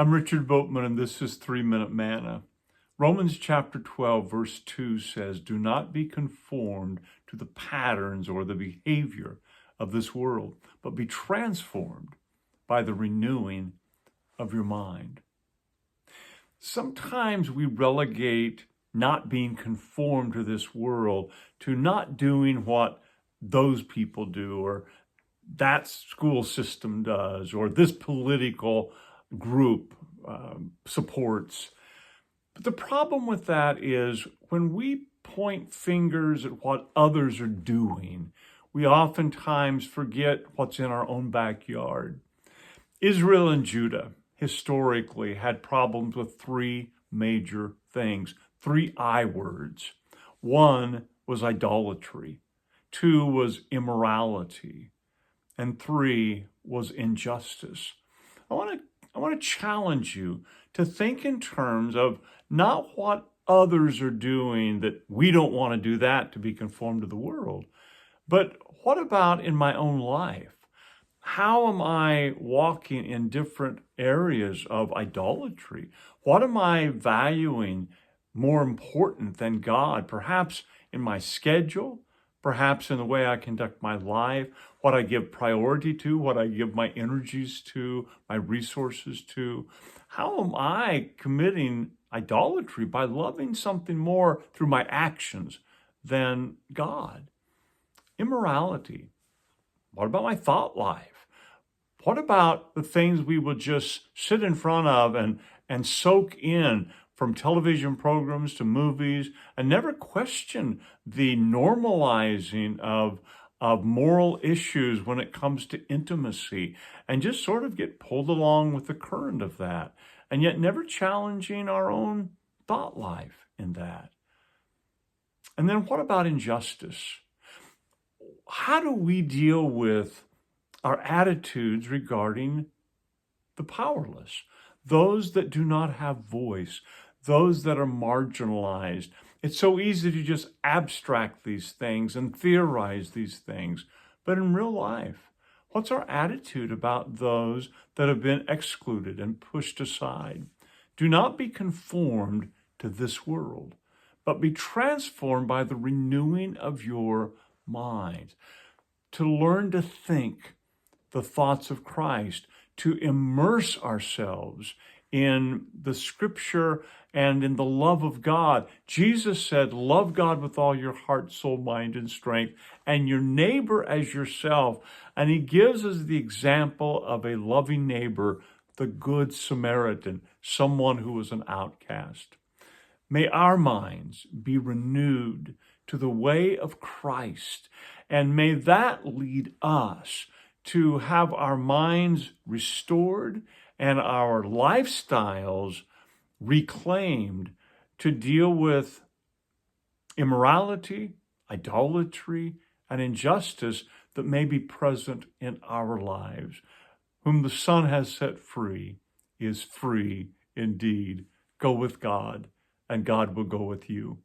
I'm Richard Boatman, and this is 3-Minute Manna. Romans chapter 12, verse 2 says, "Do not be conformed to the patterns or the behavior of this world, but be transformed by the renewing of your mind." Sometimes we relegate not being conformed to this world to not doing what those people do, or that school system does, or this political group supports. But the problem with that is when we point fingers at what others are doing, we oftentimes forget what's in our own backyard. Israel and Judah historically had problems with three major things, three I words. One was idolatry, two was immorality, and three was injustice. I want to challenge you to think in terms of not what others are doing, that we don't want to do that to be conformed to the world, but what about in my own life? How am I walking in different areas of idolatry? What am I valuing more important than God? Perhaps in my schedule, perhaps in the way I conduct my life, what I give priority to, what I give my energies to, my resources to. How am I committing idolatry by loving something more through my actions than God? Immorality. What about my thought life? What about the things we would just sit in front of and soak in, from television programs to movies, and never question the normalizing of moral issues when it comes to intimacy, and just sort of get pulled along with the current of that, and yet never challenging our own thought life in that? And then what about injustice? How do we deal with our attitudes regarding the powerless, those that do not have voice, those that are marginalized? It's so easy to just abstract these things and theorize these things. But in real life, what's our attitude about those that have been excluded and pushed aside? Do not be conformed to this world, but be transformed by the renewing of your mind. To learn to think the thoughts of Christ, to immerse ourselves in the scripture and in the love of God. Jesus said, love God with all your heart, soul, mind, and strength, and your neighbor as yourself. And he gives us the example of a loving neighbor, the Good Samaritan, someone who was an outcast. May our minds be renewed to the way of Christ, and may that lead us to have our minds restored and our lifestyles reclaimed to deal with immorality, idolatry, and injustice that may be present in our lives. Whom the Son has set free is free indeed. Go with God, and God will go with you.